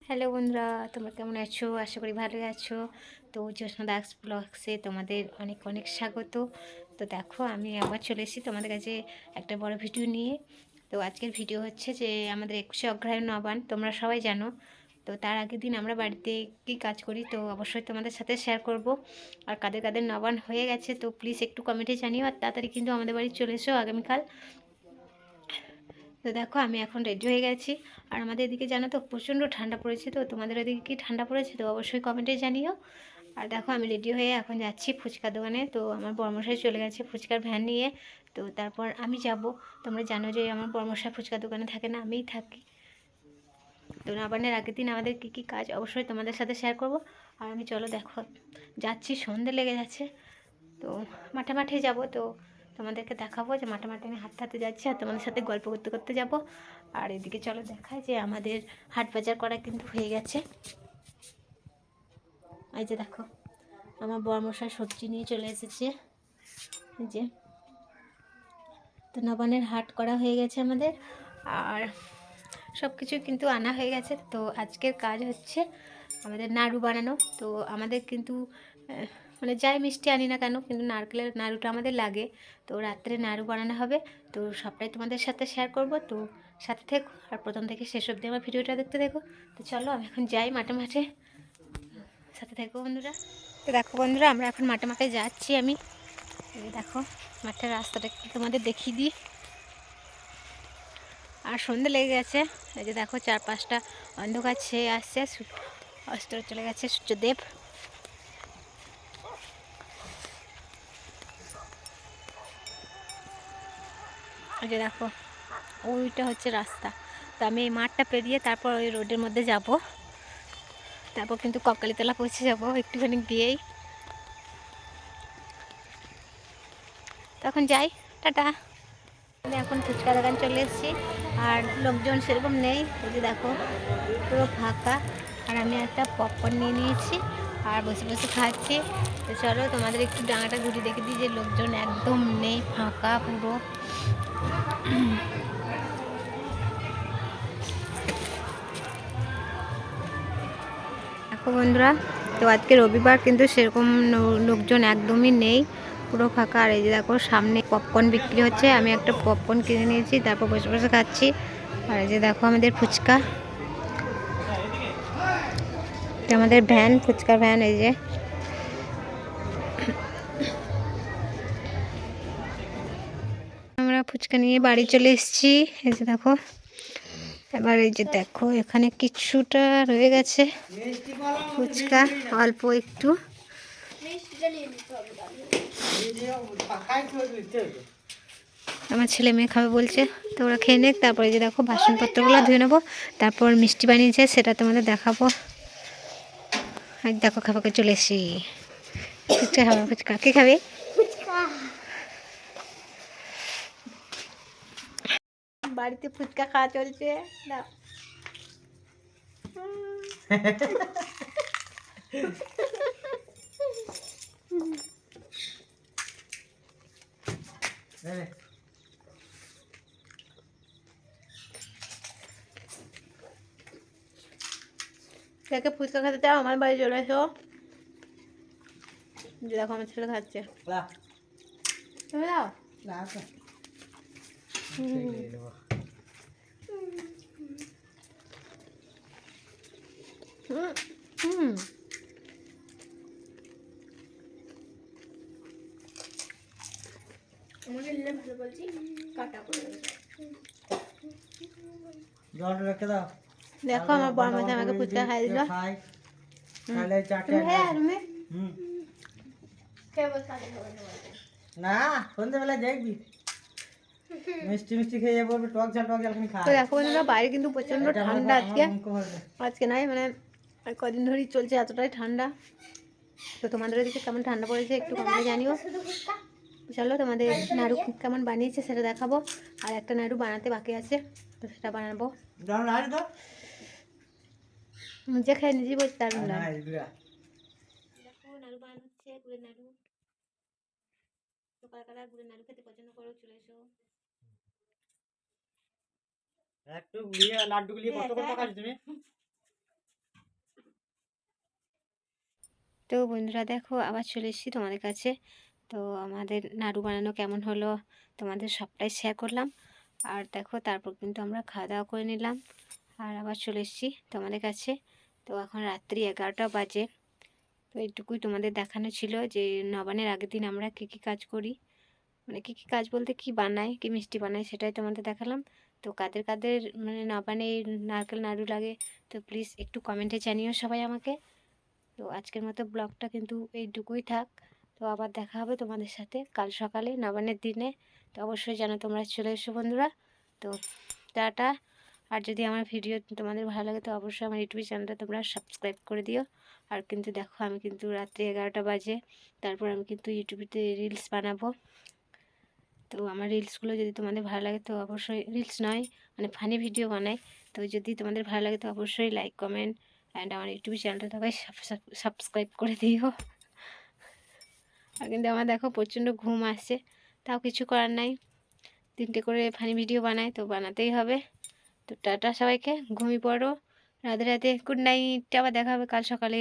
Hello বন্ধুরা, তোমরা কেমন আছো? আশা করি ভালোই আছো। তো জ্যোৎস্না দাস ব্লগসে তোমাদের অনেক অনেক স্বাগত। তো দেখো, আমি আবার চলে এসেছি তোমাদের কাছে একটা বড় ভিডিও নিয়ে। তো আজকের ভিডিও হচ্ছে যে আমাদের 21শে অগ্রহায়ণ নবান্ন, তোমরা সবাই জানো। তো তার আগের দিন আমরা বাড়িতে কী কাজ করি তো অবশ্যই তোমাদের সাথে শেয়ার করব। আর কাদের কাদের নবান্ন হয়ে গেছে তো প্লিজ একটু কমেন্টে জানিও। আর তাড়াতাড়ি কিন্তু আমাদের বাড়ি চলে এসো আগামীকাল। তো দেখো, আমি এখন রেডি হয়ে গেছি। আর আমাদের এদিকে জানো তো প্রচণ্ড ঠান্ডা পড়েছে। তো তোমাদের ওদিকে কি ঠান্ডা পড়েছে তো অবশ্যই কমেন্টে জানিও। আর দেখো, আমি রেডি হয়ে এখন যাচ্ছি ফুচকা দোকানে। তো আমার বর্মশাই চলে গেছে ফুচকার ভ্যান নিয়ে। তো তারপর আমি যাব। তোমরা জানো যে আমার বর্মশাই ফুচকা দোকানে থাকে না, আমিই থাকি। তো নবান্নের আগের দিন আমাদের কী কী কাজ অবশ্যই তোমাদের সাথে শেয়ার করব। আর আমি চলো দেখো যাচ্ছি, সন্ধে লেগে যাচ্ছে। তো মাঠে মাঠে যাব। তো তোমাদেরকে দেখাবো যে মাঠে মাঠে আমি হাঁটতে হাঁটতে যাচ্ছি আর তোমাদের সাথে গল্প করতে করতে যাব। আর এদিকে চলো দেখায় যে আমাদের হাট বাজার করা কিন্তু হয়ে গেছে। এই যে দেখো, আমার বর্মশাই সবজি নিয়ে চলে এসেছে। এই যে, তো নবান্নের হাট করা হয়ে গেছে আমাদের। আর সব কিছু কিন্তু আনা হয়ে গেছে। তো আজকের কাজ হচ্ছে আমাদের নাড়ু বানানো। তো আমাদের কিন্তু মানে যাই মিষ্টি আনি না কেন, কিন্তু নারকেলের নাড়ুটা আমাদের লাগে। তো রাত্রে নাড়ু বানানো হবে। তো সবটাই তোমাদের সাথে শেয়ার করব। তো সাথে থেকো আর প্রথম থেকে শেষ অবধি আমার ভিডিওটা দেখতে দেখো। তো চলো আমি এখন যাই মাঠে মাঠে, সাথে থেকো বন্ধুরা। তো দেখো বন্ধুরা, আমরা এখন মাঠে মাঠে যাচ্ছি। আমি এই দেখো মাঠের রাস্তাটা একটু তোমাদের দেখিয়ে দিই। আর সন্ধে লেগে গেছে। এই যে দেখো চারপাশটা অন্ধকার ছেয়ে আসছে, অস্ত চলে গেছে সূর্যদেব। এই যে দেখো, ওইটা হচ্ছে রাস্তা। তো আমি এই মাঠটা পেরিয়ে তারপর ওই রোডের মধ্যে যাব। তারপর কিন্তু ককালীতলা পৌঁছে যাব একটুখানি গিয়েই। তখন যাই, টাটা। আমি এখন ফুচকা দোকান চলে এসেছি। আর লোকজন সেরকম নেই। এই যে দেখো পুরো ফাঁকা। আর আমি একটা পপকর্ন নিয়ে নিয়েছি আর বসে বসে খাচ্ছি। তো চলো তোমাদের একটু ডাঙাটা ঘুরে দেখে দিই যে লোকজন একদম নেই, ফাঁকা পুরো। দেখো বন্ধুরা, তো আজকে রবিবার কিন্তু সেরকম লোকজন একদমই নেই, পুরো ফাঁকা। আর এই যে দেখো সামনে পপকর্ন বিক্রি হচ্ছে, আমি একটা পপকর্ন কিনে নিয়েছি, তারপর বসে বসে খাচ্ছি। আর এই যে দেখো আমাদের ফুচকা, এটা আমাদের ভ্যান, ফুচকার ভ্যান। এই যে আমরা ফুচকা নিয়ে বাড়ি চলে এসেছি। এই যে দেখো, এবার এই যে দেখো এখানে কিছুটা রয়ে গেছে ফুচকা, অল্প একটু। আমার ছেলে মেয়ে খাবে বলছে, তো ওরা খেয়ে নেক। তারপরে যে দেখো বাসনপত্রগুলো ধুয়ে নেবো, তারপর মিষ্টি বানিয়েছে সেটা তোমাদের দেখাবো। আর দেখো খাবাকে চলে এসি, ফুচকা খাবে। ফুচকা কে খাবে? বাড়িতে ফুচকা খাওয়া চলছে না। দেখে ফুচকা খেতে চাও আমার বাড়ি চলে এসো। দেখো আমার ছেলে খাচ্ছে, তুমি দাও। হুম, দেখো আমার বড় মাঝে আমাকে ফুচকা খাই দিল। না সন্ধ্যেবেলা দেখবি মিষ্টি মিষ্টি খেয়ে যাবো, টক ঝাল খালি তো দেখো বন্ধুরা, বাইরে কিন্তু প্রচণ্ড ঠান্ডা আজকে। আজকে নাই মানে কদিন ধরেই চলছে এতটাই ঠান্ডা। তো তোমাদের ওদিকে কেমন ঠান্ডা পড়েছে একটু কমেন্টে জানিও। চলো তোমাদের নাড়ু কেমন বানিয়েছে সেটা দেখাবো। আর একটা নাড়ু বানাতে বাকি আছে, তো সেটা বানাবো। নিজে খাই নিজে বলছি দারুণ লাগে। দেখো নাড়ু বানানো হচ্ছে, গুড়ের নাড়ু। তো কারা কারা গুড়ের নাড়ু খেতে পছন্দ করো চলে এসো। একটু গুলিয়ে লাড্ডু গুলিয়ে কত করে টাকা তুমি? তো বন্ধুরা দেখো আবার চলে এসেছি তোমাদের কাছে। তো আমাদের নাড়ু বানানো কেমন হলো তোমাদের সবটাই শেয়ার করলাম। আর দেখো তারপর কিন্তু আমরা খাওয়া দাওয়া করে নিলাম আর আবার চলে এসেছি তোমাদের কাছে। তো এখন রাত্রি 11টা বাজে। তো এইটুকুই তোমাদের দেখানো ছিল যে নবান্নের আগের দিন আমরা কী কী কাজ করি, মানে কী কী কাজ বলতে কী বানাই, কী মিষ্টি বানাই সেটাই তোমাদের দেখালাম। তো কাদের কাদের মানে নবান্নে নারকেল নাড়ু লাগে তো প্লিজ একটু কমেন্টে জানিও সবাই আমাকে। তো আজকের মতো ব্লগটা কিন্তু এইটুকুই থাক। তো আবার দেখা হবে তোমাদের সাথে কাল সকালে নবান্নের দিনে। তো অবশ্যই যেন তোমরা চলে এসো বন্ধুরা। তো টাটা। আর যদি আমার ভিডিও তোমাদের ভালো লাগে তো অবশ্যই আমার ইউটিউব চ্যানেলটা তোমরা সাবস্ক্রাইব করে দিও। আর কিন্তু দেখো আমি কিন্তু রাত্রি 11টা বাজে, তারপর আমি কিন্তু ইউটিউবেতে রিলস বানাবো। তো আমার রিলসগুলো যদি তোমাদের ভালো লাগে তো অবশ্যই, রিলস নয় মানে ফানি ভিডিও বানাই, তো যদি তোমাদের ভালো লাগে তো অবশ্যই লাইক কমেন্ট অ্যান্ড আমার ইউটিউব চ্যানেলটা সবাই সাবস্ক্রাইব করে দিও। আর কিন্তু আমার দেখো প্রচণ্ড ঘুম আসছে, তাও কিছু করার নাই, 3টে করে ফানি ভিডিও বানাই তো বানাতেই হবে। তো টাটা সবাইকে, ঘুমিয়ে পড়ো, রাধে রাধে, গুড নাইট, আবার দেখা হবে কাল সকালে।